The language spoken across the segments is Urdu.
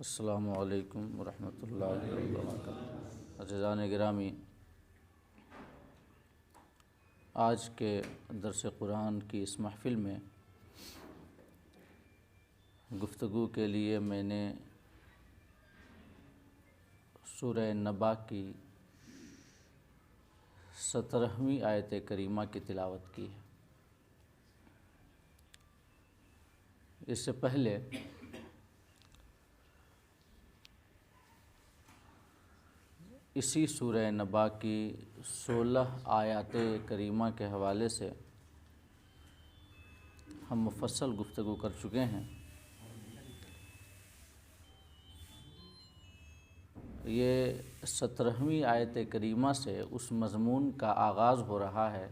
السلام علیکم ورحمۃ اللہ وبرکاتہ۔ عزیزان گرامی، آج کے درس قرآن کی اس محفل میں گفتگو کے لیے میں نے سورہ نبا کی 17ویں آیت کریمہ کی تلاوت کی ہے۔ اس سے پہلے اسی سورہ نبا کی 16 آیات کریمہ کے حوالے سے ہم مفصل گفتگو کر چکے ہیں۔ یہ 17ویں آیت کریمہ سے اس مضمون کا آغاز ہو رہا ہے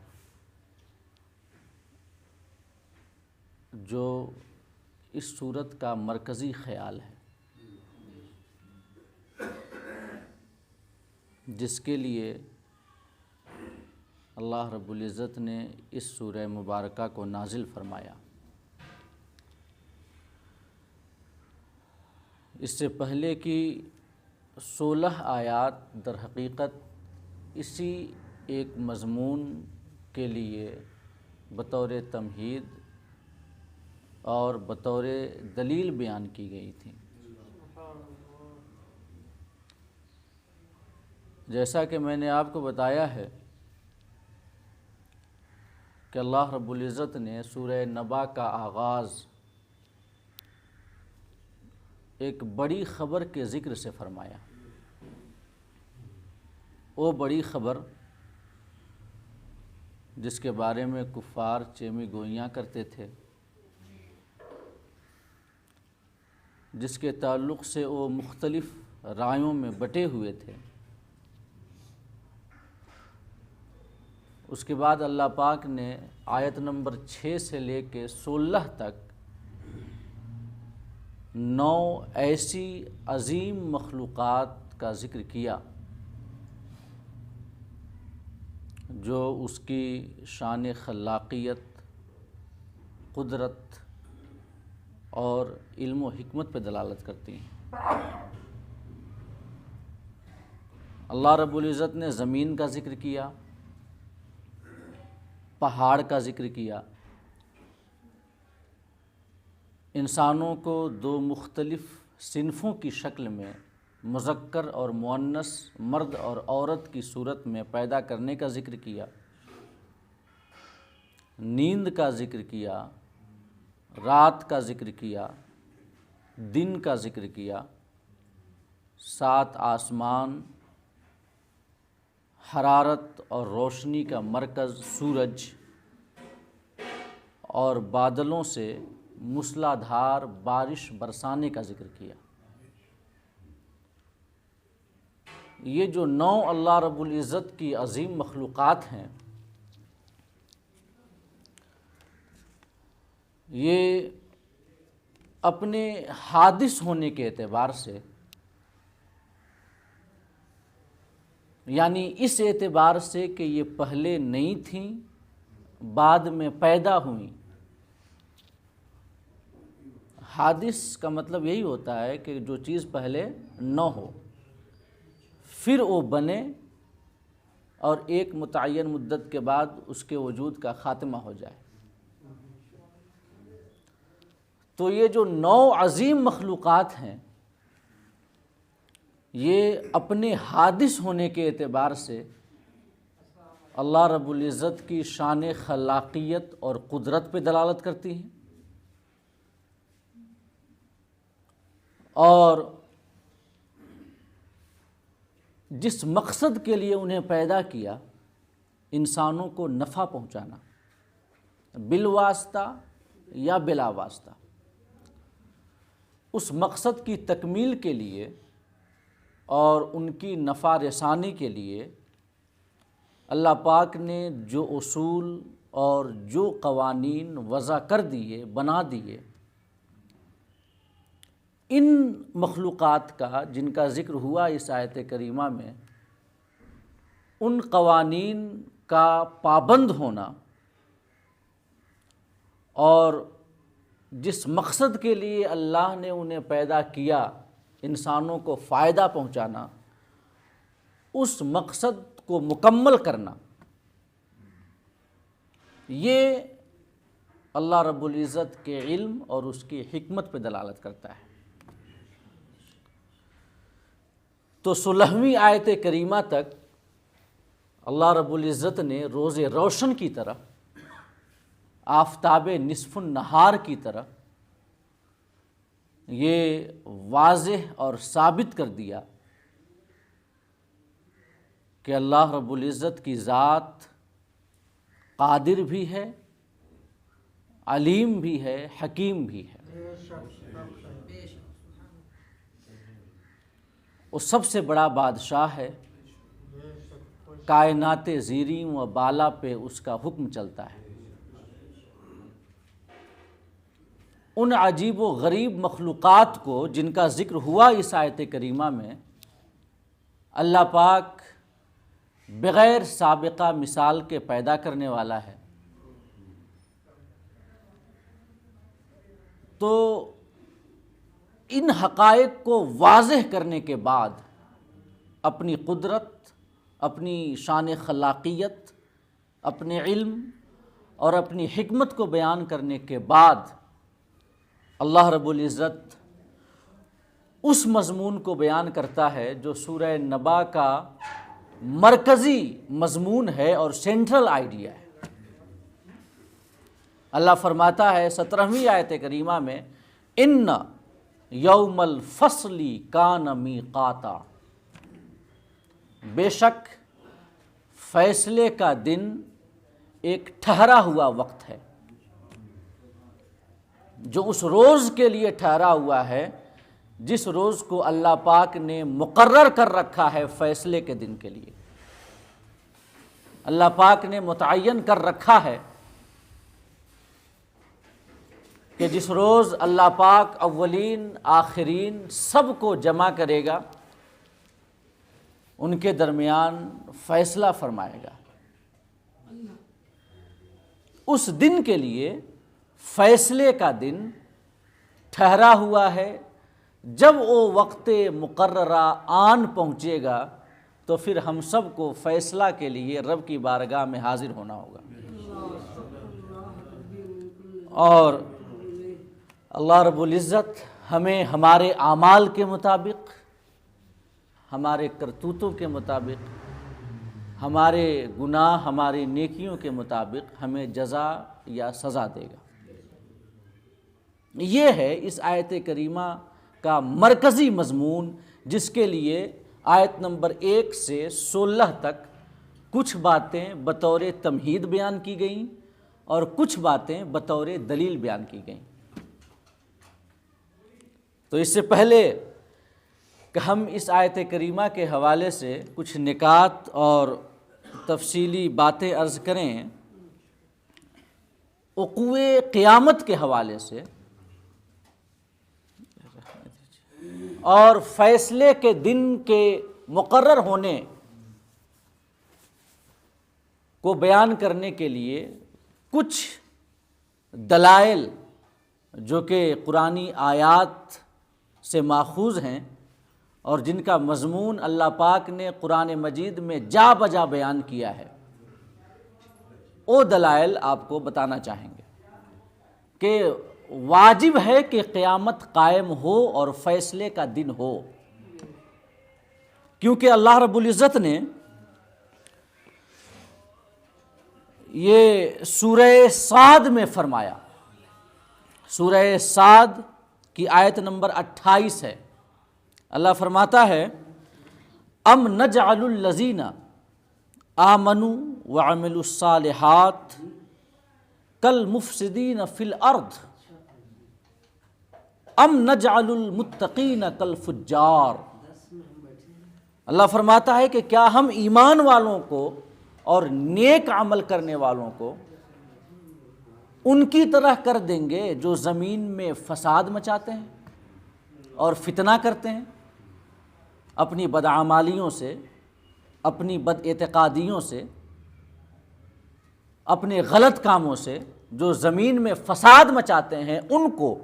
جو اس سورت کا مرکزی خیال ہے، جس کے لیے اللہ رب العزت نے اس سورہ مبارکہ کو نازل فرمایا۔ اس سے پہلے کی 16 آیات در حقیقت اسی ایک مضمون کے لیے بطور تمہید اور بطور دلیل بیان کی گئی تھیں۔ جیسا کہ میں نے آپ کو بتایا ہے کہ اللہ رب العزت نے سورہ نبا کا آغاز ایک بڑی خبر کے ذکر سے فرمایا۔ وہ بڑی خبر جس کے بارے میں کفار چیمی گوئیاں کرتے تھے، جس کے تعلق سے وہ مختلف رائیوں میں بٹے ہوئے تھے، اس کے بعد اللہ پاک نے آیت نمبر 6 سے لے کے 16 تک 9 ایسی عظیم مخلوقات کا ذکر کیا جو اس کی شان خلاقیت، قدرت اور علم و حکمت پہ دلالت کرتی ہیں۔ اللہ رب العزت نے زمین کا ذکر کیا، پہاڑ کا ذکر کیا، انسانوں کو 2 مختلف صنفوں کی شکل میں مذکر اور مؤنث، مرد اور عورت کی صورت میں پیدا کرنے کا ذکر کیا، نیند کا ذکر کیا، رات کا ذکر کیا، دن کا ذکر کیا، 7 آسمان، حرارت اور روشنی کا مرکز سورج، اور بادلوں سے موسلا دھار بارش برسانے کا ذکر کیا۔ یہ جو 9 اللہ رب العزت کی عظیم مخلوقات ہیں، یہ اپنے حادث ہونے کے اعتبار سے، یعنی اس اعتبار سے کہ یہ پہلے نہیں تھیں، بعد میں پیدا ہوئیں۔ حادث کا مطلب یہی ہوتا ہے کہ جو چیز پہلے نہ ہو، پھر وہ بنے اور ایک متعین مدت کے بعد اس کے وجود کا خاتمہ ہو جائے۔ تو یہ جو 9 عظیم مخلوقات ہیں، یہ اپنے حادث ہونے کے اعتبار سے اللہ رب العزت کی شان خلاقیت اور قدرت پہ دلالت کرتی ہیں، اور جس مقصد کے لیے انہیں پیدا کیا، انسانوں کو نفع پہنچانا، بالواسطہ یا بلا واسطہ، اس مقصد کی تکمیل کے لیے اور ان کی نفع رسانی کے لیے اللہ پاک نے جو اصول اور جو قوانین وضع کر دیے، بنا دیے، ان مخلوقات کا جن کا ذکر ہوا اس آیت کریمہ میں، ان قوانین کا پابند ہونا اور جس مقصد کے لیے اللہ نے انہیں پیدا کیا انسانوں کو فائدہ پہنچانا، اس مقصد کو مکمل کرنا، یہ اللہ رب العزت کے علم اور اس کی حکمت پہ دلالت کرتا ہے۔ تو 16ویں آیت کریمہ تک اللہ رب العزت نے روز روشن کی طرح، آفتاب نصف النہار کی طرح یہ واضح اور ثابت کر دیا کہ اللہ رب العزت کی ذات قادر بھی ہے، علیم بھی ہے، حکیم بھی ہے۔ وہ سب سے بڑا بادشاہ ہے، کائنات زیریں و بالا پہ اس کا حکم چلتا ہے۔ ان عجیب و غریب مخلوقات کو جن کا ذکر ہوا اس آیت کریمہ میں، اللہ پاک بغیر سابقہ مثال کے پیدا کرنے والا ہے۔ تو ان حقائق کو واضح کرنے کے بعد اپنی قدرت، اپنی شان خلاقیت، اپنے علم اور اپنی حکمت کو بیان کرنے کے بعد اللہ رب العزت اس مضمون کو بیان کرتا ہے جو سورہ نبا کا مرکزی مضمون ہے اور سینٹرل آئیڈیا ہے۔ اللہ فرماتا ہے 17ویں آیت کریمہ میں، ان یوم الفصل کان میقاتا، بے شک فیصلے کا دن ایک ٹھہرا ہوا وقت ہے، جو اس روز کے لیے ٹھہرا ہوا ہے جس روز کو اللہ پاک نے مقرر کر رکھا ہے فیصلے کے دن کے لیے۔ اللہ پاک نے متعین کر رکھا ہے کہ جس روز اللہ پاک اولین آخرین سب کو جمع کرے گا، ان کے درمیان فیصلہ فرمائے گا۔ اس دن کے لیے فیصلے کا دن ٹھہرا ہوا ہے۔ جب وہ وقت مقررہ آن پہنچے گا تو پھر ہم سب کو فیصلہ کے لیے رب کی بارگاہ میں حاضر ہونا ہوگا، اور اللہ رب العزت ہمیں ہمارے اعمال کے مطابق، ہمارے کرتوتوں کے مطابق، ہمارے گناہ، ہماری نیکیوں کے مطابق ہمیں جزا یا سزا دے گا۔ یہ ہے اس آیت کریمہ کا مرکزی مضمون، جس کے لیے آیت نمبر 1 سے 16 تک کچھ باتیں بطور تمہید بیان کی گئیں اور کچھ باتیں بطور دلیل بیان کی گئیں۔ تو اس سے پہلے کہ ہم اس آیت کریمہ کے حوالے سے کچھ نکات اور تفصیلی باتیں عرض کریں، وقوع قیامت کے حوالے سے اور فیصلے کے دن کے مقرر ہونے کو بیان کرنے کے لیے کچھ دلائل جو کہ قرآنی آیات سے ماخوذ ہیں اور جن کا مضمون اللہ پاک نے قرآن مجید میں جا بجا بیان کیا ہے، وہ دلائل آپ کو بتانا چاہیں گے کہ واجب ہے کہ قیامت قائم ہو اور فیصلے کا دن ہو، کیونکہ اللہ رب العزت نے یہ سورہ صاد میں فرمایا۔ سورہ صاد کی آیت نمبر 28 ہے۔ اللہ فرماتا ہے، ام نجعل الذین آمنوا وعملوا الصالحات کالمفسدین فی الارض ام نجعل المتقین کالفجار۔ اللہ فرماتا ہے کہ کیا ہم ایمان والوں کو اور نیک عمل کرنے والوں کو ان کی طرح کر دیں گے جو زمین میں فساد مچاتے ہیں اور فتنہ کرتے ہیں، اپنی بدعمالیوں سے، اپنی بد اعتقادیوں سے، اپنے غلط کاموں سے جو زمین میں فساد مچاتے ہیں ان کو،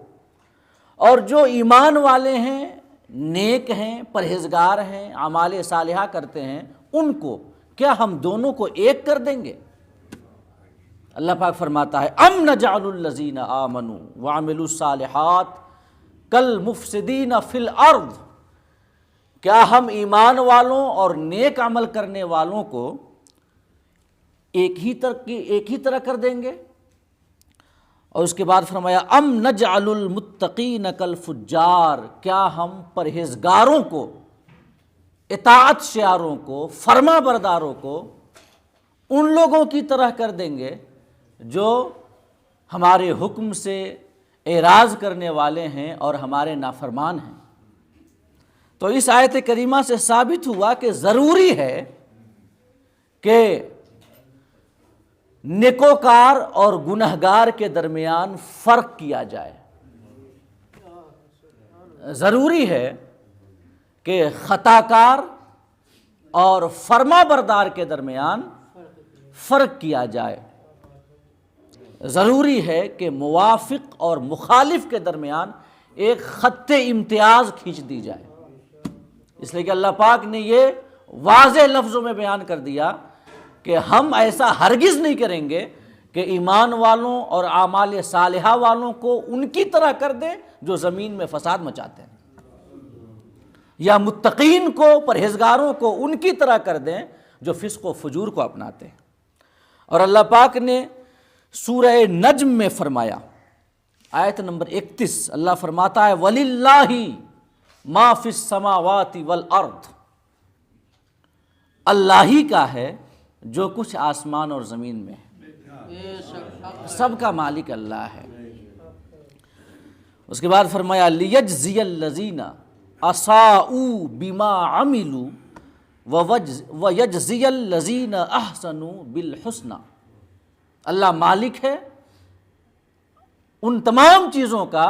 اور جو ایمان والے ہیں نیک ہیں، پرہیزگار ہیں، اعمال صالحہ کرتے ہیں، ان کو کیا ہم دونوں کو ایک کر دیں گے؟ اللہ پاک فرماتا ہے ام نجعل الذین آمنوا وعملوا الصالحات کالمفسدین فی الارض، کیا ہم ایمان والوں اور نیک عمل کرنے والوں کو ایک ہی طرح کر دیں گے؟ اور اس کے بعد فرمایا ام نجعل المتقین کالفجار، کیا ہم پرہیزگاروں کو، اطاعت شیاروں کو، فرما برداروں کو ان لوگوں کی طرح کر دیں گے جو ہمارے حکم سے اعراض کرنے والے ہیں اور ہمارے نافرمان ہیں؟ تو اس آیت کریمہ سے ثابت ہوا کہ ضروری ہے کہ نیکوکار اور گنہگار کے درمیان فرق کیا جائے۔ ضروری ہے کہ خطا کار اور فرما بردار کے درمیان فرق کیا جائے۔ ضروری ہے کہ موافق اور مخالف کے درمیان ایک خط امتیاز کھینچ دی جائے، اس لیے کہ اللہ پاک نے یہ واضح لفظوں میں بیان کر دیا کہ ہم ایسا ہرگز نہیں کریں گے کہ ایمان والوں اور اعمال صالحہ والوں کو ان کی طرح کر دیں جو زمین میں فساد مچاتے ہیں، یا متقین کو، پرہیزگاروں کو ان کی طرح کر دیں جو فسق و فجور کو اپناتے ہیں۔ اور اللہ پاک نے سورہ نجم میں فرمایا، آیت نمبر 31، اللہ فرماتا ہے وَلِلَّهِ مَا فِي السَّمَاوَاتِ وَالْأَرْضِ، اللہ ہی کا ہے جو کچھ آسمان اور زمین میں ہے، سب کا مالک اللہ ہے۔ اس کے بعد فرمایا لِيَجْزِيَ الَّذِينَ أَسَاءُوا بِمَا عَمِلُوا وَيَجْزِيَ الَّذِينَ أَحْسَنُوا بِالْحُسْنَى، اللہ مالک ہے ان تمام چیزوں کا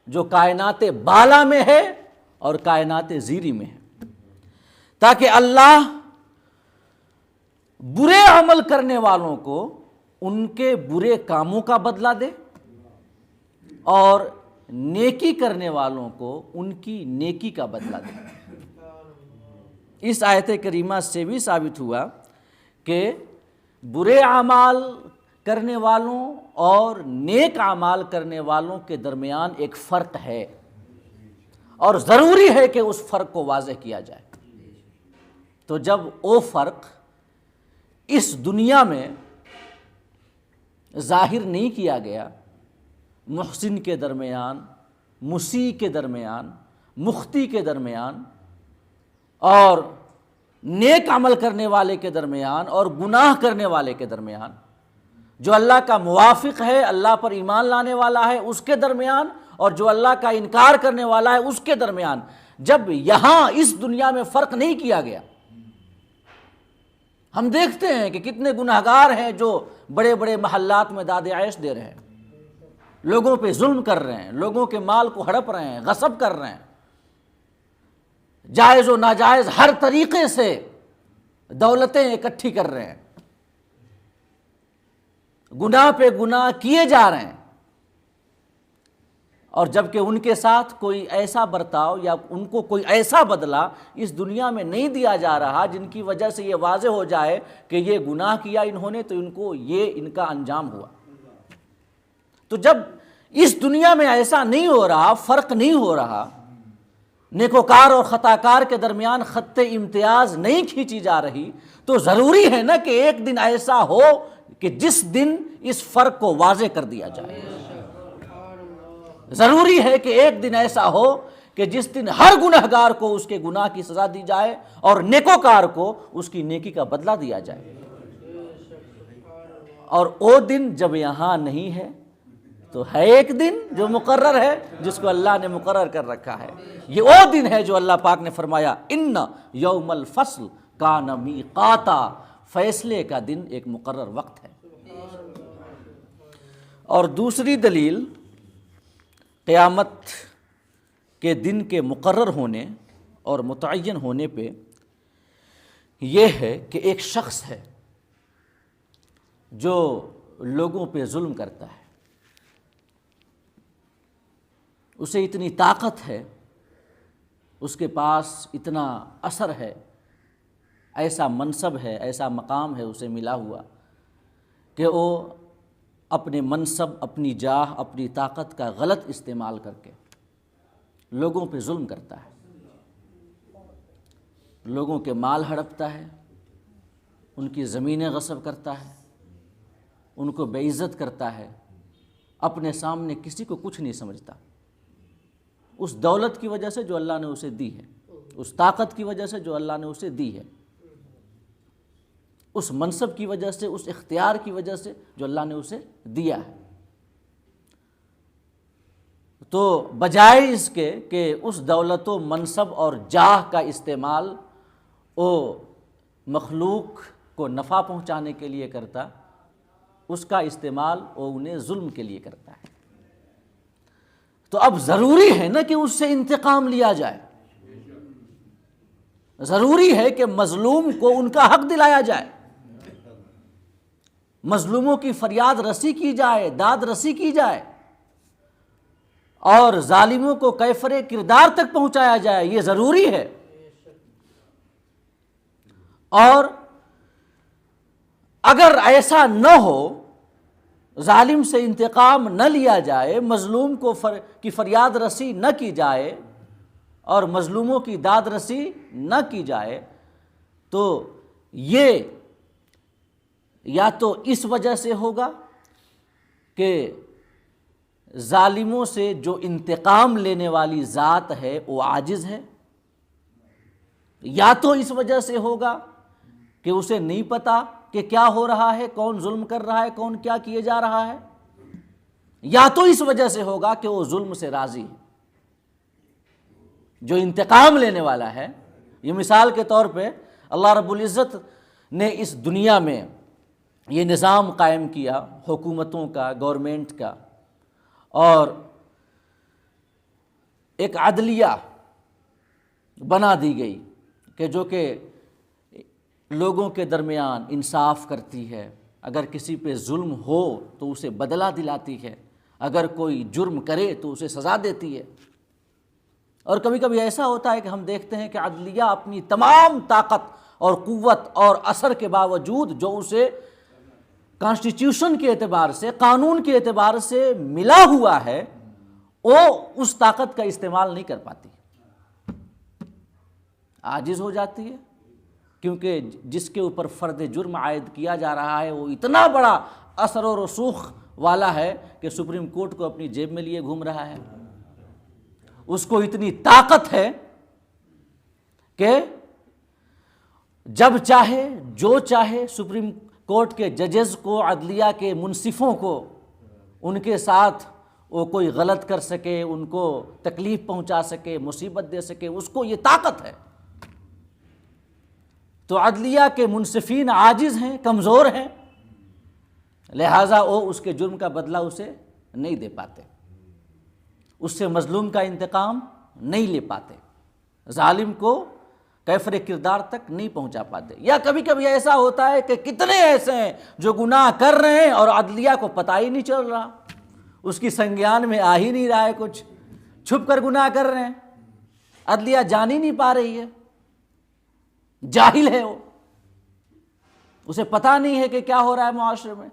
جو کائنات بالا میں ہے اور کائنات زیریں میں ہے، تاکہ اللہ برے عمل کرنے والوں کو ان کے برے کاموں کا بدلہ دے اور نیکی کرنے والوں کو ان کی نیکی کا بدلہ دے۔ اس آیت کریمہ سے بھی ثابت ہوا کہ برے اعمال کرنے والوں اور نیک اعمال کرنے والوں کے درمیان ایک فرق ہے، اور ضروری ہے کہ اس فرق کو واضح کیا جائے۔ تو جب وہ فرق اس دنیا میں ظاہر نہیں کیا گیا، محسن کے درمیان، مسیء کے درمیان، مخطی کے درمیان، اور نیک عمل کرنے والے کے درمیان اور گناہ کرنے والے کے درمیان، جو اللہ کا موافق ہے، اللہ پر ایمان لانے والا ہے اس کے درمیان، اور جو اللہ کا انکار کرنے والا ہے اس کے درمیان، جب یہاں اس دنیا میں فرق نہیں کیا گیا، ہم دیکھتے ہیں کہ کتنے گناہگار ہیں جو بڑے بڑے محلات میں داد عیش دے رہے ہیں، لوگوں پہ ظلم کر رہے ہیں، لوگوں کے مال کو ہڑپ رہے ہیں، غصب کر رہے ہیں، جائز و ناجائز ہر طریقے سے دولتیں اکٹھی کر رہے ہیں، گناہ پہ گناہ کیے جا رہے ہیں، اور جبکہ ان کے ساتھ کوئی ایسا برتاؤ یا ان کو کوئی ایسا بدلہ اس دنیا میں نہیں دیا جا رہا جن کی وجہ سے یہ واضح ہو جائے کہ یہ گناہ کیا انہوں نے تو ان کو یہ ان کا انجام ہوا۔ تو جب اس دنیا میں ایسا نہیں ہو رہا، فرق نہیں ہو رہا، نیکوکار اور خطاکار کے درمیان خط امتیاز نہیں کھینچی جا رہی، تو ضروری ہے نا کہ ایک دن ایسا ہو کہ جس دن اس فرق کو واضح کر دیا جائے۔ ضروری ہے کہ ایک دن ایسا ہو کہ جس دن ہر گنہگار کو اس کے گناہ کی سزا دی جائے اور نیکوکار کو اس کی نیکی کا بدلہ دیا جائے۔ اور وہ دن جب یہاں نہیں ہے تو ہے ایک دن جو مقرر ہے، جس کو اللہ نے مقرر کر رکھا ہے۔ یہ وہ دن ہے جو اللہ پاک نے فرمایا ان یوم الفصل کان میقاتا، فیصلے کا دن ایک مقرر وقت ہے۔ اور دوسری دلیل قیامت کے دن کے مقرر ہونے اور متعین ہونے پہ یہ ہے کہ ایک شخص ہے جو لوگوں پہ ظلم کرتا ہے، اسے اتنی طاقت ہے اس کے پاس اتنا اثر ہے، ایسا منصب ہے، ایسا مقام ہے اسے ملا ہوا کہ وہ اپنے منصب، اپنی جاہ، اپنی طاقت کا غلط استعمال کر کے لوگوں پہ ظلم کرتا ہے، لوگوں کے مال ہڑپتا ہے، ان کی زمینیں غصب کرتا ہے، ان کو بے عزت کرتا ہے، اپنے سامنے کسی کو کچھ نہیں سمجھتا، اس دولت کی وجہ سے جو اللہ نے اسے دی ہے، اس طاقت کی وجہ سے جو اللہ نے اسے دی ہے، اس منصب کی وجہ سے، اس اختیار کی وجہ سے جو اللہ نے اسے دیا ہے۔ تو بجائے اس کے کہ اس دولت و منصب اور جاہ کا استعمال وہ مخلوق کو نفع پہنچانے کے لیے کرتا، اس کا استعمال وہ انہیں ظلم کے لیے کرتا ہے۔ تو اب ضروری ہے نا کہ اس سے انتقام لیا جائے، ضروری ہے کہ مظلوم کو ان کا حق دلایا جائے، مظلوموں کی فریاد رسی کی جائے، داد رسی کی جائے، اور ظالموں کو کیفر کردار تک پہنچایا جائے، یہ ضروری ہے۔ اور اگر ایسا نہ ہو، ظالم سے انتقام نہ لیا جائے، مظلوم کی فریاد رسی نہ کی جائے اور مظلوموں کی داد رسی نہ کی جائے، تو یہ یا تو اس وجہ سے ہوگا کہ ظالموں سے جو انتقام لینے والی ذات ہے وہ عاجز ہے، یا تو اس وجہ سے ہوگا کہ اسے نہیں پتا کہ کیا ہو رہا ہے، کون ظلم کر رہا ہے، کون کیا کیے جا رہا ہے، یا تو اس وجہ سے ہوگا کہ وہ ظلم سے راضی ہے۔ جو انتقام لینے والا ہے، یہ مثال کے طور پہ اللہ رب العزت نے اس دنیا میں یہ نظام قائم کیا حکومتوں کا، گورنمنٹ کا، اور ایک عدلیہ بنا دی گئی کہ جو کہ لوگوں کے درمیان انصاف کرتی ہے، اگر کسی پہ ظلم ہو تو اسے بدلہ دلاتی ہے، اگر کوئی جرم کرے تو اسے سزا دیتی ہے۔ اور کبھی کبھی ایسا ہوتا ہے کہ ہم دیکھتے ہیں کہ عدلیہ اپنی تمام طاقت اور قوت اور اثر کے باوجود جو اسے کانسٹیٹیوشن کے اعتبار سے، قانون کے اعتبار سے ملا ہوا ہے، وہ اس طاقت کا استعمال نہیں کر پاتی، عاجز ہو جاتی ہے، کیونکہ جس کے اوپر فرد جرم عائد کیا جا رہا ہے وہ اتنا بڑا اثر و رسوخ والا ہے کہ سپریم کورٹ کو اپنی جیب میں لیے گھوم رہا ہے، اس کو اتنی طاقت ہے کہ جب چاہے، جو چاہے، سپریم کورٹ کے ججز کو، عدلیہ کے منصفوں کو، ان کے ساتھ وہ کوئی غلط کر سکے، ان کو تکلیف پہنچا سکے، مصیبت دے سکے، اس کو یہ طاقت ہے۔ تو عدلیہ کے منصفین عاجز ہیں، کمزور ہیں، لہٰذا وہ اس کے جرم کا بدلہ اسے نہیں دے پاتے، اس سے مظلوم کا انتقام نہیں لے پاتے، ظالم کو کیفر کردار تک نہیں پہنچا پاتے۔ یا کبھی کبھی ایسا ہوتا ہے کہ کتنے ایسے ہیں جو گناہ کر رہے ہیں اور عدلیہ کو پتہ ہی نہیں چل رہا، اس کی سنگیان میں آ ہی نہیں رہا ہے، کچھ چھپ کر گناہ کر رہے ہیں، عدلیہ جان ہی نہیں پا رہی ہے، جاہل ہے وہ، اسے پتہ نہیں ہے کہ کیا ہو رہا ہے معاشرے میں،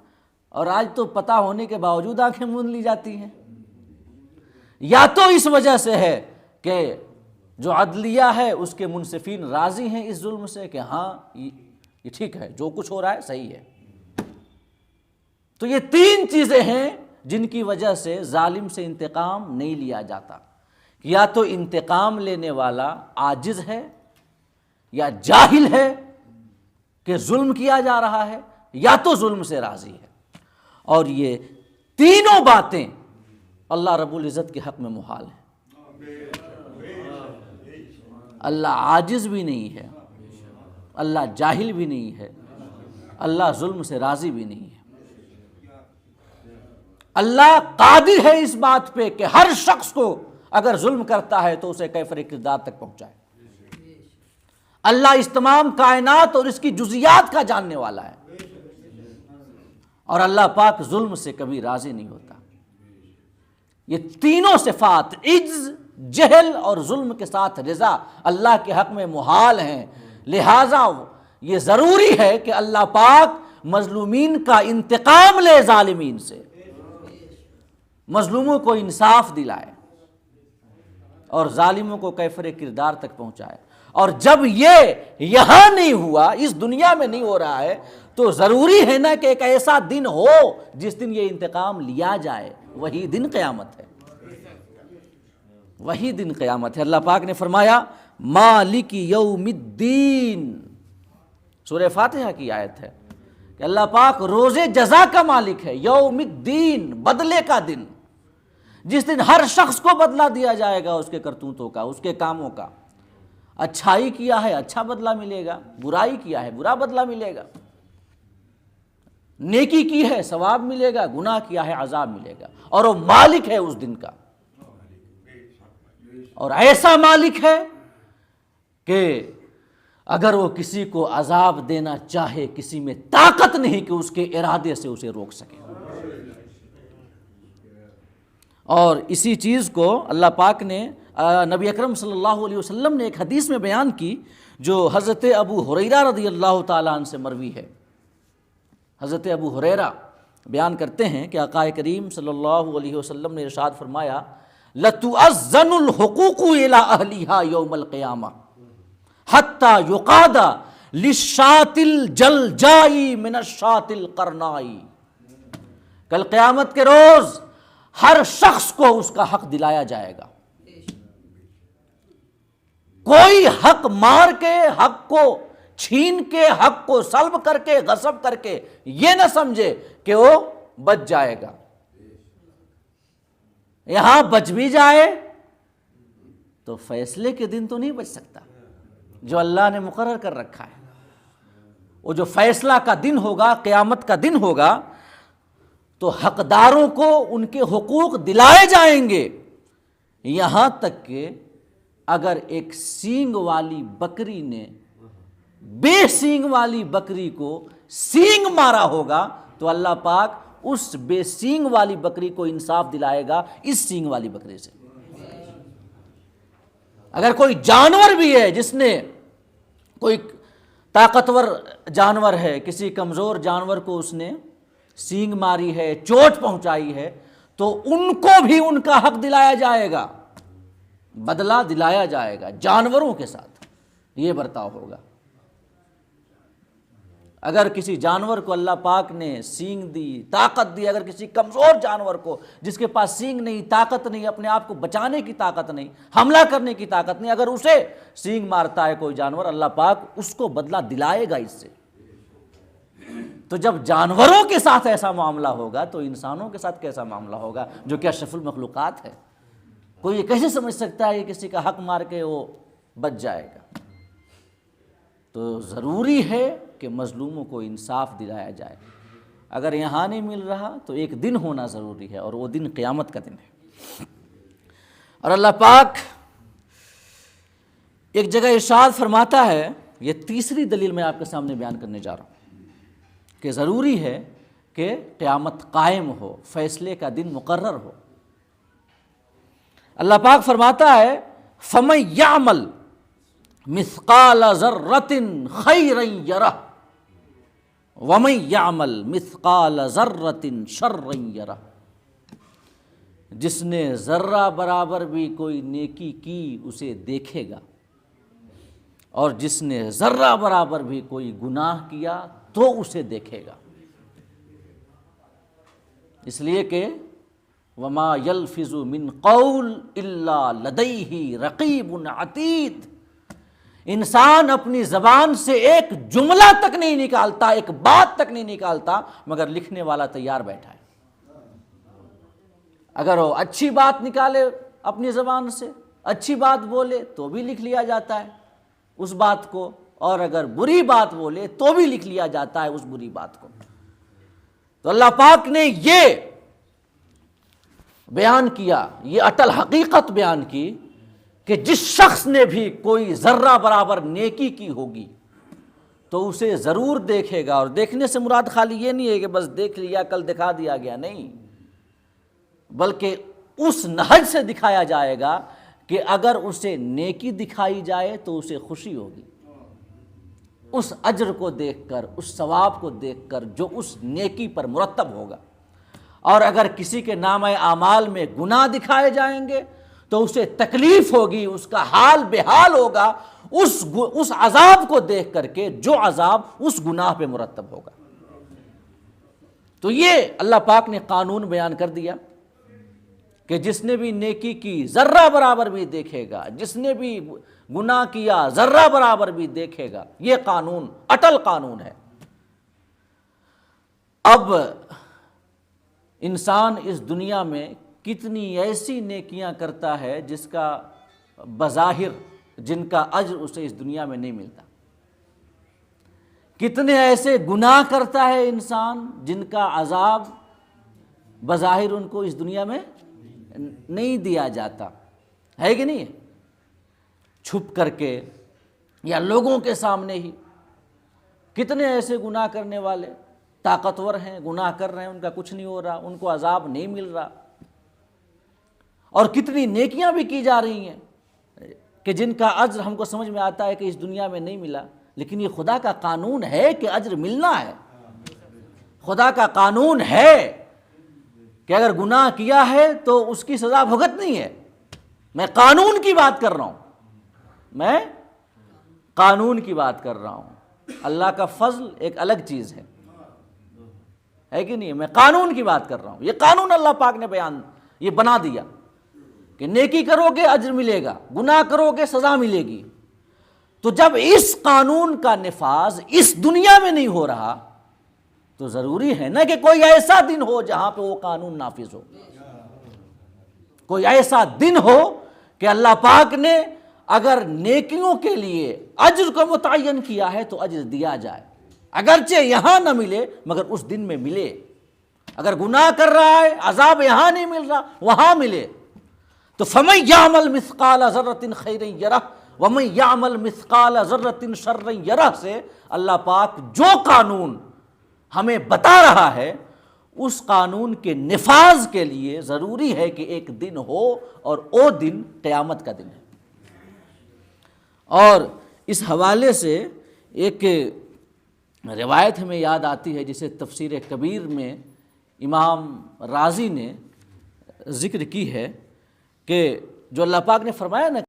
اور آج تو پتہ ہونے کے باوجود آنکھیں موند لی جاتی ہیں۔ یا تو اس وجہ سے ہے کہ جو عدلیہ ہے اس کے منصفین راضی ہیں اس ظلم سے کہ ہاں یہ ٹھیک ہے، جو کچھ ہو رہا ہے صحیح ہے۔ تو یہ تین چیزیں ہیں جن کی وجہ سے ظالم سے انتقام نہیں لیا جاتا، یا تو انتقام لینے والا عاجز ہے، یا جاہل ہے کہ ظلم کیا جا رہا ہے، یا تو ظلم سے راضی ہے۔ اور یہ تینوں باتیں اللہ رب العزت کے حق میں محال ہیں۔ اللہ عاجز بھی نہیں ہے، اللہ جاہل بھی نہیں ہے، اللہ ظلم سے راضی بھی نہیں ہے۔ اللہ قادر ہے اس بات پہ کہ ہر شخص کو اگر ظلم کرتا ہے تو اسے کیفر کردار تک پہنچائے۔ اللہ اس تمام کائنات اور اس کی جزیات کا جاننے والا ہے، اور اللہ پاک ظلم سے کبھی راضی نہیں ہوتا۔ یہ تینوں صفات، عجز، جہل اور ظلم کے ساتھ رضا اللہ کے حق میں محال ہیں، لہٰذا یہ ضروری ہے کہ اللہ پاک مظلومین کا انتقام لے ظالمین سے، مظلوموں کو انصاف دلائے اور ظالموں کو کیفر کردار تک پہنچائے۔ اور جب یہ یہاں نہیں ہوا، اس دنیا میں نہیں ہو رہا ہے، تو ضروری ہے نا کہ ایک ایسا دن ہو جس دن یہ انتقام لیا جائے، وہی دن قیامت ہے، وہی دن قیامت ہے۔ اللہ پاک نے فرمایا مالک یوم الدین، سورہ فاتحہ کی آیت ہے کہ اللہ پاک روز جزا کا مالک ہے، یوم الدین، بدلے کا دن، جس دن ہر شخص کو بدلہ دیا جائے گا اس کے کرتوتوں کا، اس کے کاموں کا۔ اچھائی کیا ہے اچھا بدلہ ملے گا، برائی کیا ہے برا بدلہ ملے گا، نیکی کی ہے ثواب ملے گا، گناہ کیا ہے عذاب ملے گا، اور وہ مالک ہے اس دن کا، اور ایسا مالک ہے کہ اگر وہ کسی کو عذاب دینا چاہے کسی میں طاقت نہیں کہ اس کے ارادے سے اسے روک سکے۔ اور اسی چیز کو اللہ پاک نے نبی اکرم صلی اللہ علیہ وسلم نے ایک حدیث میں بیان کی جو حضرت ابو ہریرہ رضی اللہ تعالیٰ عنہ سے مروی ہے۔ حضرت ابو ہریرہ بیان کرتے ہیں کہ آقا کریم صلی اللہ علیہ وسلم نے ارشاد فرمایا لَتُؤَذَّنُ الْحُقُوقُ إِلَىٰ أَهْلِهَا يَوْمَ الْقِيَامَةِ حَتَّى يُقَادَ لِلشَّاةِ الْجَلْجَاءِ مِنَ الشَّاةِ الْقَرْنَاءِ، کل قیامت کے روز ہر شخص کو اس کا حق دلایا جائے گا۔ کوئی حق مار کے، حق کو چھین کے، حق کو سلب کر کے، غصب کر کے یہ نہ سمجھے کہ وہ بچ جائے گا۔ یہاں بچ بھی جائے تو فیصلے کے دن تو نہیں بچ سکتا جو اللہ نے مقرر کر رکھا ہے۔ وہ جو فیصلہ کا دن ہوگا، قیامت کا دن ہوگا، تو حقداروں کو ان کے حقوق دلائے جائیں گے، یہاں تک کہ اگر ایک سینگ والی بکری نے بے سینگ والی بکری کو سینگ مارا ہوگا تو اللہ پاک اس بے سینگ والی بکری کو انصاف دلائے گا اس سینگ والی بکری سے۔ اگر کوئی جانور بھی ہے جس نے، کوئی طاقتور جانور ہے، کسی کمزور جانور کو اس نے سینگ ماری ہے، چوٹ پہنچائی ہے، تو ان کو بھی ان کا حق دلایا جائے گا، بدلہ دلایا جائے گا، جانوروں کے ساتھ یہ برتاؤ ہوگا۔ اگر کسی جانور کو اللہ پاک نے سینگ دی، طاقت دی، اگر کسی کمزور جانور کو جس کے پاس سینگ نہیں، طاقت نہیں، اپنے آپ کو بچانے کی طاقت نہیں، حملہ کرنے کی طاقت نہیں، اگر اسے سینگ مارتا ہے کوئی جانور، اللہ پاک اس کو بدلہ دلائے گا اس سے۔ تو جب جانوروں کے ساتھ ایسا معاملہ ہوگا تو انسانوں کے ساتھ کیسا معاملہ ہوگا جو کہ اشرف المخلوقات ہے۔ کوئی یہ کیسے سمجھ سکتا ہے کہ کسی کا حق مار کے وہ بچ جائے گا؟ تو ضروری ہے کہ مظلوموں کو انصاف دلایا جائے۔ اگر یہاں نہیں مل رہا تو ایک دن ہونا ضروری ہے، اور وہ دن قیامت کا دن ہے۔ اور اللہ پاک ایک جگہ ارشاد فرماتا ہے، یہ تیسری دلیل میں آپ کے سامنے بیان کرنے جا رہا ہوں، کہ ضروری ہے کہ قیامت قائم ہو، فیصلے کا دن مقرر ہو۔ اللہ پاک فرماتا ہے فَمَن يَعْمَلْ مِثْقَالَ ذَرَّةٍ خَيْرًا يَرَهُ وَمَن يَعْمَلْ مِثْقَالَ ذَرَّةٍ شَرًّا يَرَهُ، جس نے ذرہ برابر بھی کوئی نیکی کی اسے دیکھے گا، اور جس نے ذرہ برابر بھی کوئی گناہ کیا تو اسے دیکھے گا۔ اس لیے کہ وَمَا يَلْفِظُ مِنْ قَوْلٍ إِلَّا لَدَيْهِ رَقِيبٌ عَتِيدٌ، انسان اپنی زبان سے ایک جملہ تک نہیں نکالتا، ایک بات تک نہیں نکالتا مگر لکھنے والا تیار بیٹھا ہے۔ اگر وہ اچھی بات نکالے اپنی زبان سے، اچھی بات بولے تو بھی لکھ لیا جاتا ہے اس بات کو، اور اگر بری بات بولے تو بھی لکھ لیا جاتا ہے اس بری بات کو۔ تو اللہ پاک نے یہ بیان کیا، یہ اٹل حقیقت بیان کی کہ جس شخص نے بھی کوئی ذرہ برابر نیکی کی ہوگی تو اسے ضرور دیکھے گا۔ اور دیکھنے سے مراد خالی یہ نہیں ہے کہ بس دیکھ لیا کل دکھا دیا گیا، نہیں، بلکہ اس نہج سے دکھایا جائے گا کہ اگر اسے نیکی دکھائی جائے تو اسے خوشی ہوگی، اس اجر کو دیکھ کر، اس ثواب کو دیکھ کر جو اس نیکی پر مرتب ہوگا۔ اور اگر کسی کے نامہ اعمال میں گناہ دکھائے جائیں گے تو اسے تکلیف ہوگی، اس کا حال بحال ہوگا اس عذاب کو دیکھ کر کے جو عذاب اس گناہ پہ مرتب ہوگا۔ تو یہ اللہ پاک نے قانون بیان کر دیا کہ جس نے بھی نیکی کی ذرہ برابر بھی دیکھے گا، جس نے بھی گناہ کیا ذرہ برابر بھی دیکھے گا۔ یہ قانون اٹل قانون ہے۔ اب انسان اس دنیا میں کتنی ایسی نیکیاں کرتا ہے جس کا بظاہر جن کا اجر اسے اس دنیا میں نہیں ملتا، کتنے ایسے گناہ کرتا ہے انسان جن کا عذاب بظاہر ان کو اس دنیا میں نہیں دیا جاتا ہے کہ نہیں؟ چھپ کر کے یا لوگوں کے سامنے ہی کتنے ایسے گناہ کرنے والے طاقتور ہیں، گناہ کر رہے ہیں، ان کا کچھ نہیں ہو رہا، ان کو عذاب نہیں مل رہا، اور کتنی نیکیاں بھی کی جا رہی ہیں کہ جن کا اجر ہم کو سمجھ میں آتا ہے کہ اس دنیا میں نہیں ملا، لیکن یہ خدا کا قانون ہے کہ اجر ملنا ہے۔ خدا کا قانون ہے کہ اگر گناہ کیا ہے تو اس کی سزا بھگتنی ہے۔ میں قانون کی بات کر رہا ہوں، میں قانون کی بات کر رہا ہوں۔ اللہ کا فضل ایک الگ چیز ہے کہ نہیں؟ میں قانون کی بات کر رہا ہوں۔ یہ قانون اللہ پاک نے یہ بنا دیا کہ نیکی کرو گے اجر ملے گا، گناہ کرو گے سزا ملے گی۔ تو جب اس قانون کا نفاذ اس دنیا میں نہیں ہو رہا تو ضروری ہے نا کہ کوئی ایسا دن ہو جہاں پہ وہ قانون نافذ ہو، کوئی ایسا دن ہو کہ اللہ پاک نے اگر نیکیوں کے لیے اجر کو متعین کیا ہے تو اجر دیا جائے، اگرچہ یہاں نہ ملے مگر اس دن میں ملے۔ اگر گناہ کر رہا ہے عذاب یہاں نہیں مل رہا وہاں ملے۔ تو فَمَن يَعْمَلْ مِثْقَالَ ذَرَّةٍ خَيْرًا يَرَهُ وَمَن يَعْمَلْ مِثْقَالَ ذَرَّةٍ شَرًّا يَرَهُ سے اللہ پاک جو قانون ہمیں بتا رہا ہے اس قانون کے نفاذ کے لیے ضروری ہے کہ ایک دن ہو، اور وہ دن قیامت کا دن ہے۔ اور اس حوالے سے ایک روایت ہمیں یاد آتی ہے جسے تفسیر کبیر میں امام رازی نے ذکر کی ہے کہ جو اللہ پاک نے فرمایا نا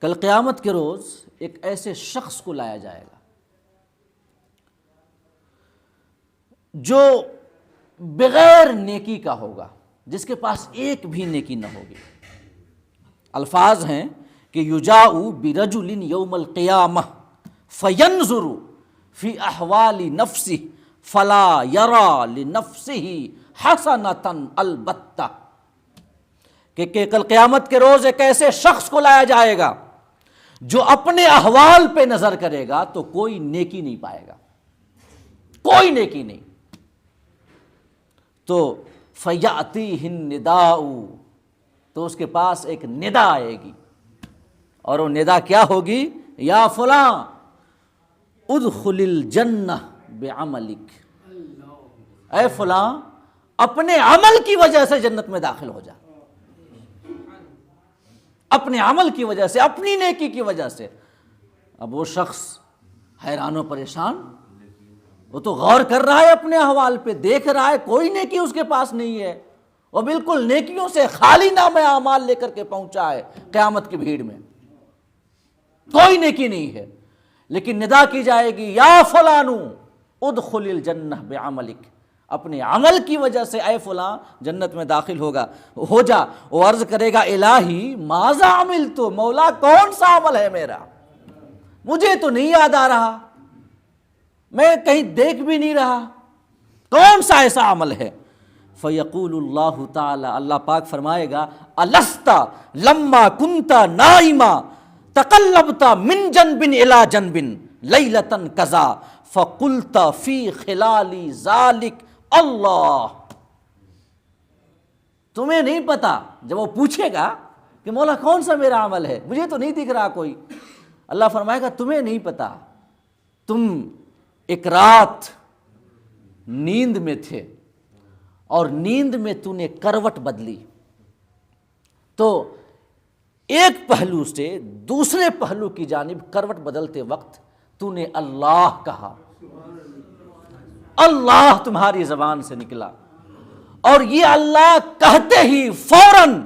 کل قیامت کے روز ایک ایسے شخص کو لایا جائے گا جو بغیر نیکی کا ہوگا، جس کے پاس ایک بھی نیکی نہ ہوگی۔ الفاظ ہیں کہ یجاء برجل یوم القیامہ فینظر فی احوال نفسہ فلا یری لنفسہ حسنۃ البتہ، کہ کل قیامت کے روز ایک ایسے شخص کو لایا جائے گا جو اپنے احوال پہ نظر کرے گا تو کوئی نیکی نہیں پائے گا، کوئی نیکی نہیں۔ تو فَيَأْتِيهِ النِّدَاءُ، تو اس کے پاس ایک ندا آئے گی، اور وہ ندا کیا ہوگی؟ یا فلاں ادخل الجنہ بعملک، اے فلاں اپنے عمل کی وجہ سے جنت میں داخل ہو جا، اپنے عمل کی وجہ سے، اپنی نیکی کی وجہ سے۔ اب وہ شخص حیران و پریشان، وہ تو غور کر رہا ہے اپنے احوال پہ، دیکھ رہا ہے کوئی نیکی اس کے پاس نہیں ہے، وہ بالکل نیکیوں سے خالی نامہ اعمال لے کر کے پہنچا ہے قیامت کی بھیڑ میں، کوئی نیکی نہیں ہے۔ لیکن ندا کی جائے گی یا فلانو ادخل الجنہ بعملک، اپنے عمل کی وجہ سے اے فلاں جنت میں داخل ہو جا۔ وہ عرض کرے گا الہی ماذا عملت، مولا کون سا عمل ہے میرا، مجھے تو نہیں یاد آ رہا، میں کہیں دیکھ بھی نہیں رہا، کون سا ایسا عمل ہے؟ فیقول اللہ تعالی، اللہ پاک فرمائے گا الست لما کنت نائما تقلبت من جنب الی جنب لیلۃ کذا فقلت فی خلال ذلک اللہ۔ تمہیں نہیں پتا، جب وہ پوچھے گا کہ مولا کون سا میرا عمل ہے، مجھے تو نہیں دکھ رہا کوئی، اللہ فرمائے گا تمہیں نہیں پتا، تم ایک رات نیند میں تھے اور نیند میں تو نے کروٹ بدلی، تو ایک پہلو سے دوسرے پہلو کی جانب کروٹ بدلتے وقت تو نے اللہ کہا، اللہ تمہاری زبان سے نکلا، اور یہ اللہ کہتے ہی فوراً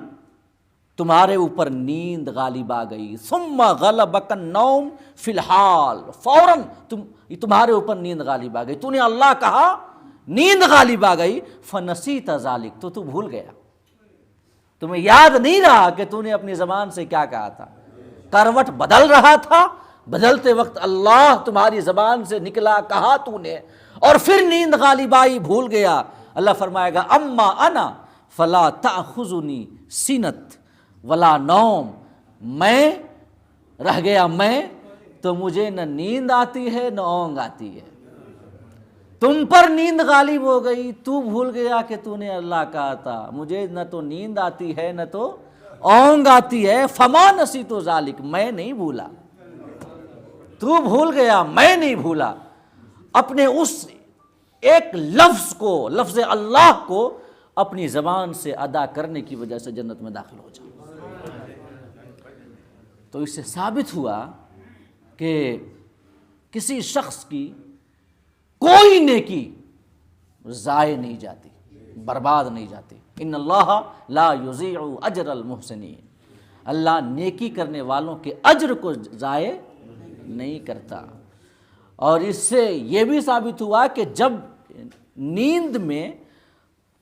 تمہارے اوپر نیند غالب آ گئی، ثم غلبک النوم فی الحال، فوراً تمہارے اوپر نیند غالب آ گئی، تو نے اللہ کہا، نیند غالب آ گئی، فنسیت ذالک، تو بھول گیا، تمہیں یاد نہیں رہا کہ تو نے اپنی زبان سے کیا کہا تھا، کروٹ بدل رہا تھا، بدلتے وقت اللہ تمہاری زبان سے نکلا، کہا تو نے، اور پھر نیند غالب آئی، بھول گیا۔ اللہ فرمائے گا اما انا فلا تأخذنی سنت ولا نوم، میں رہ گیا، میں تو مجھے نہ نیند آتی ہے نہ اونگ آتی ہے، تم پر نیند غالب ہو گئی، تو بھول گیا کہ تو نے اللہ کہا تھا، مجھے نہ تو نیند آتی ہے نہ تو اونگ آتی ہے، فما نسیت ذالک، میں نہیں بھولا، تو بھول گیا، میں نہیں بھولا۔ اپنے اس ایک لفظ کو، لفظ اللہ کو اپنی زبان سے ادا کرنے کی وجہ سے جنت میں داخل ہو جاؤ۔ تو اس سے ثابت ہوا کہ کسی شخص کی کوئی نیکی ضائع نہیں جاتی، برباد نہیں جاتی۔ ان اللہ لا یضیع اجر المحسنین، اللہ نیکی کرنے والوں کے اجر کو ضائع نہیں کرتا۔ اور اس سے یہ بھی ثابت ہوا کہ جب نیند میں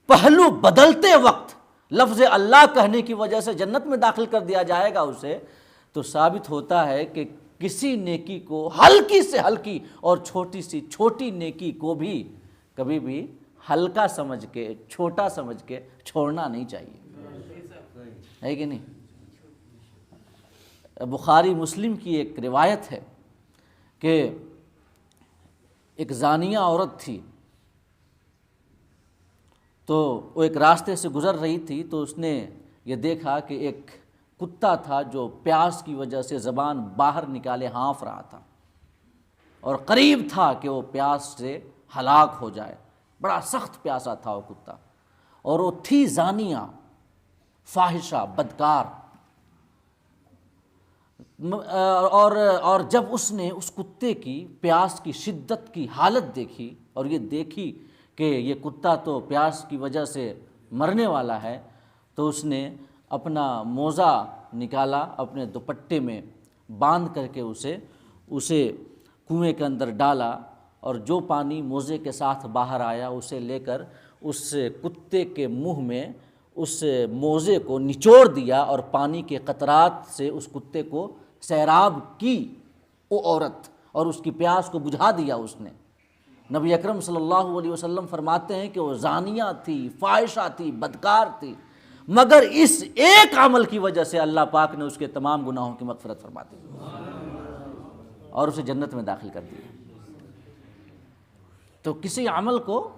پہلو بدلتے وقت لفظ اللہ کہنے کی وجہ سے جنت میں داخل کر دیا جائے گا اسے، تو ثابت ہوتا ہے کہ کسی نیکی کو، ہلکی سے ہلکی اور چھوٹی سی چھوٹی نیکی کو بھی کبھی بھی ہلکا سمجھ کے، چھوٹا سمجھ کے چھوڑنا نہیں چاہیے، ہے کہ نہیں؟ بخاری مسلم کی ایک روایت ہے کہ ایک زانیہ عورت تھی، تو وہ ایک راستے سے گزر رہی تھی، تو اس نے یہ دیکھا کہ ایک کتا تھا جو پیاس کی وجہ سے زبان باہر نکالے ہانف رہا تھا، اور قریب تھا کہ وہ پیاس سے ہلاک ہو جائے، بڑا سخت پیاسا تھا وہ کتا، اور وہ تھی زانیہ، فاحشہ، بدکار۔ اور جب اس نے اس کتے کی پیاس کی شدت کی حالت دیکھی، اور یہ دیکھی کہ یہ کتا تو پیاس کی وجہ سے مرنے والا ہے، تو اس نے اپنا موزہ نکالا، اپنے دوپٹے میں باندھ کر کے اسے کنویں کے اندر ڈالا، اور جو پانی موزے کے ساتھ باہر آیا اسے لے کر اس کتے کے منہ میں اس موزے کو نچوڑ دیا، اور پانی کے قطرات سے اس کتے کو سیراب کی وہ عورت، اور اس کی پیاس کو بجھا دیا اس نے۔ نبی اکرم صلی اللہ علیہ وسلم فرماتے ہیں کہ وہ زانیہ تھی، فاحشہ تھی، بدکار تھی، مگر اس ایک عمل کی وجہ سے اللہ پاک نے اس کے تمام گناہوں کی مغفرت فرما دی اور اسے جنت میں داخل کر دیا۔ تو کسی عمل کو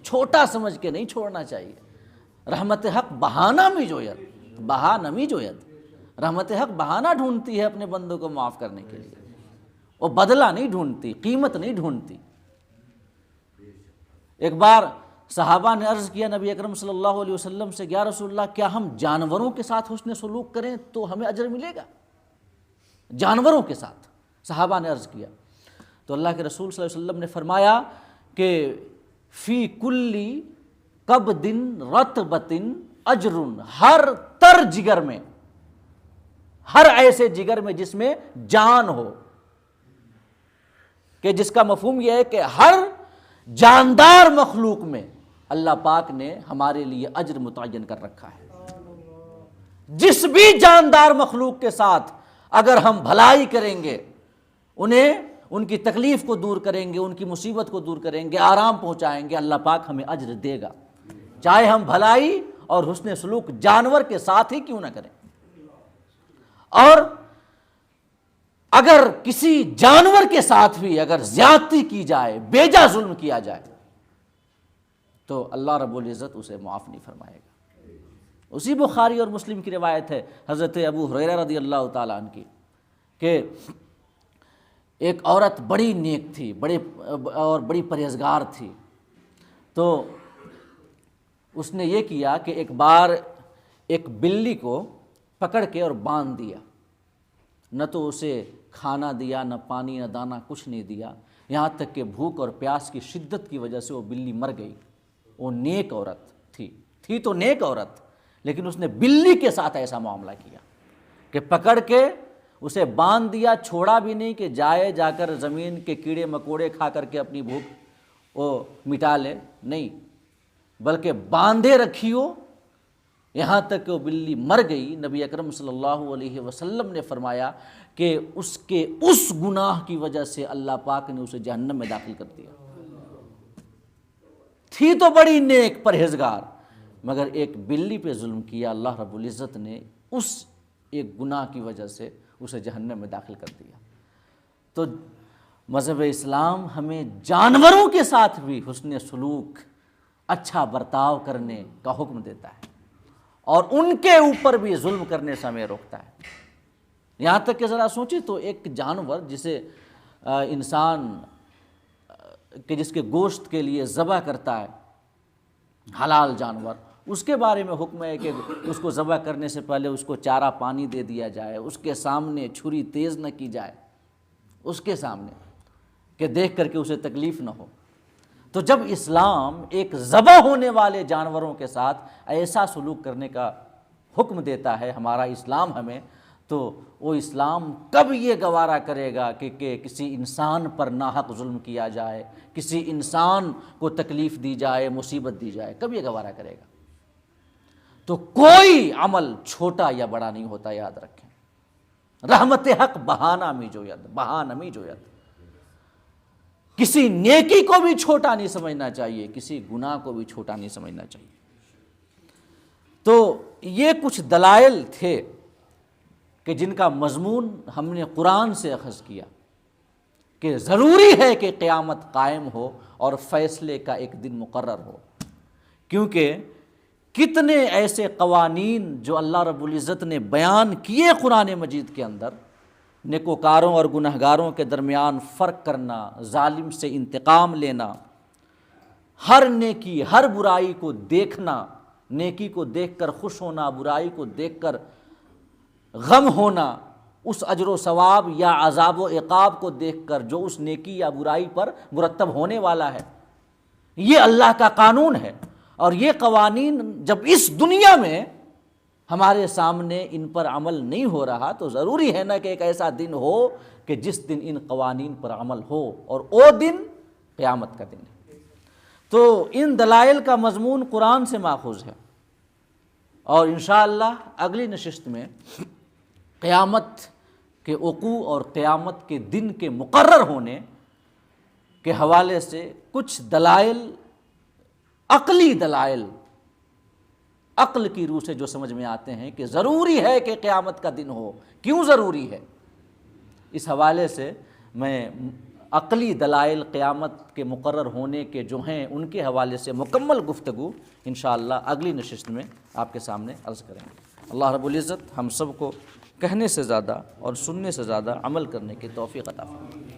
چھوٹا سمجھ کے نہیں چھوڑنا چاہیے۔ رحمت حق بہانہ می جوید، بہانہ می جوید، رحمت حق بہانہ ڈھونڈتی ہے اپنے بندوں کو معاف کرنے کے لیے، وہ بدلہ نہیں ڈھونڈتی، قیمت نہیں ڈھونڈتی۔ ایک بار صحابہ نے عرض کیا نبی اکرم صلی اللہ علیہ وسلم سے، یا رسول اللہ کیا ہم جانوروں کے ساتھ حسن سلوک کریں تو ہمیں اجر ملے گا؟ جانوروں کے ساتھ صحابہ نے عرض کیا، تو اللہ کے رسول صلی اللہ علیہ وسلم نے فرمایا کہ فی کلی قبض رطبۃ اجر، ہر تر جگر میں، ہر ایسے جگر میں جس میں جان ہو، کہ جس کا مفہوم یہ ہے کہ ہر جاندار مخلوق میں اللہ پاک نے ہمارے لیے اجر متعین کر رکھا ہے۔ جس بھی جاندار مخلوق کے ساتھ اگر ہم بھلائی کریں گے، انہیں ان کی تکلیف کو دور کریں گے، ان کی مصیبت کو دور کریں گے، آرام پہنچائیں گے، اللہ پاک ہمیں اجر دے گا، چاہے ہم بھلائی اور حسن سلوک جانور کے ساتھ ہی کیوں نہ کریں۔ اور اگر کسی جانور کے ساتھ بھی اگر زیادتی کی جائے، بیجا ظلم کیا جائے، تو اللہ رب العزت اسے معاف نہیں فرمائے گا۔ اسی بخاری اور مسلم کی روایت ہے حضرت ابو ہریرہ رضی اللہ تعالیٰ عنہ کی، کہ ایک عورت بڑی نیک تھی، بڑی پرہیزگار تھی، تو اس نے یہ کیا کہ ایک بار ایک بلی کو پکڑ کے اور باندھ دیا، نہ تو اسے کھانا دیا، نہ پانی، نہ دانہ، کچھ نہیں دیا، یہاں تک کہ بھوک اور پیاس کی شدت کی وجہ سے وہ بلی مر گئی۔ وہ نیک عورت تھی تو نیک عورت، لیکن اس نے بلی کے ساتھ ایسا معاملہ کیا کہ پکڑ کے اسے باندھ دیا، چھوڑا بھی نہیں کہ جا کر زمین کے کیڑے مکوڑے کھا کر کے اپنی بھوک وہ مٹا لے، نہیں، بلکہ باندھے رکھی ہو یہاں تک کہ وہ بلی مر گئی۔ نبی اکرم صلی اللہ علیہ وسلم نے فرمایا کہ اس کے اس گناہ کی وجہ سے اللہ پاک نے اسے جہنم میں داخل کر دیا۔ تھی تو بڑی نیک پرہیزگار، مگر ایک بلی پہ ظلم کیا، اللہ رب العزت نے اس ایک گناہ کی وجہ سے اسے جہنم میں داخل کر دیا۔ تو مذہب اسلام ہمیں جانوروں کے ساتھ بھی حسن سلوک، اچھا برتاؤ کرنے کا حکم دیتا ہے، اور ان کے اوپر بھی ظلم کرنے سے ہمیں روکتا ہے۔ یہاں تک کہ ذرا سوچیں تو ایک جانور جسے انسان کہ جس کے گوشت کے لیے ذبح کرتا ہے، حلال جانور، اس کے بارے میں حکم ہے کہ اس کو ذبح کرنے سے پہلے اس کو چارہ پانی دے دیا جائے، اس کے سامنے چھری تیز نہ کی جائے، اس کے سامنے، کہ دیکھ کر کے اسے تکلیف نہ ہو۔ تو جب اسلام ایک ذبح ہونے والے جانوروں کے ساتھ ایسا سلوک کرنے کا حکم دیتا ہے ہمارا اسلام ہمیں، تو وہ اسلام کب یہ گوارا کرے گا کہ کسی انسان پر ناحق ظلم کیا جائے، کسی انسان کو تکلیف دی جائے، مصیبت دی جائے، کب یہ گوارا کرے گا؟ تو کوئی عمل چھوٹا یا بڑا نہیں ہوتا، یاد رکھیں۔ رحمت حق بہانہ می جوید، کسی نیکی کو بھی چھوٹا نہیں سمجھنا چاہیے، کسی گناہ کو بھی چھوٹا نہیں سمجھنا چاہیے۔ تو یہ کچھ دلائل تھے کہ جن کا مضمون ہم نے قرآن سے اخذ کیا کہ ضروری ہے کہ قیامت قائم ہو اور فیصلے کا ایک دن مقرر ہو، کیونکہ کتنے ایسے قوانین جو اللہ رب العزت نے بیان کیے قرآن مجید کے اندر، نیکوکاروں اور گنہگاروں کے درمیان فرق کرنا، ظالم سے انتقام لینا، ہر نیکی ہر برائی کو دیکھنا، نیکی کو دیکھ کر خوش ہونا، برائی کو دیکھ کر غم ہونا، اس اجر و ثواب یا عذاب و عقاب کو دیکھ کر جو اس نیکی یا برائی پر مرتب ہونے والا ہے، یہ اللہ کا قانون ہے۔ اور یہ قوانین جب اس دنیا میں ہمارے سامنے ان پر عمل نہیں ہو رہا، تو ضروری ہے نا کہ ایک ایسا دن ہو کہ جس دن ان قوانین پر عمل ہو، اور وہ دن قیامت کا دن ہے۔ تو ان دلائل کا مضمون قرآن سے ماخوذ ہے، اور انشاءاللہ اگلی نشست میں قیامت کے وقوع اور قیامت کے دن کے مقرر ہونے کے حوالے سے کچھ دلائل، عقلی دلائل، عقل کی روح سے جو سمجھ میں آتے ہیں کہ ضروری ہے کہ قیامت کا دن ہو، کیوں ضروری ہے، اس حوالے سے میں عقلی دلائل قیامت کے مقرر ہونے کے جو ہیں ان کے حوالے سے مکمل گفتگو انشاءاللہ اگلی نشست میں آپ کے سامنے عرض کریں گے۔ اللہ رب العزت ہم سب کو کہنے سے زیادہ اور سننے سے زیادہ عمل کرنے کی توفیق عطا فرمائے۔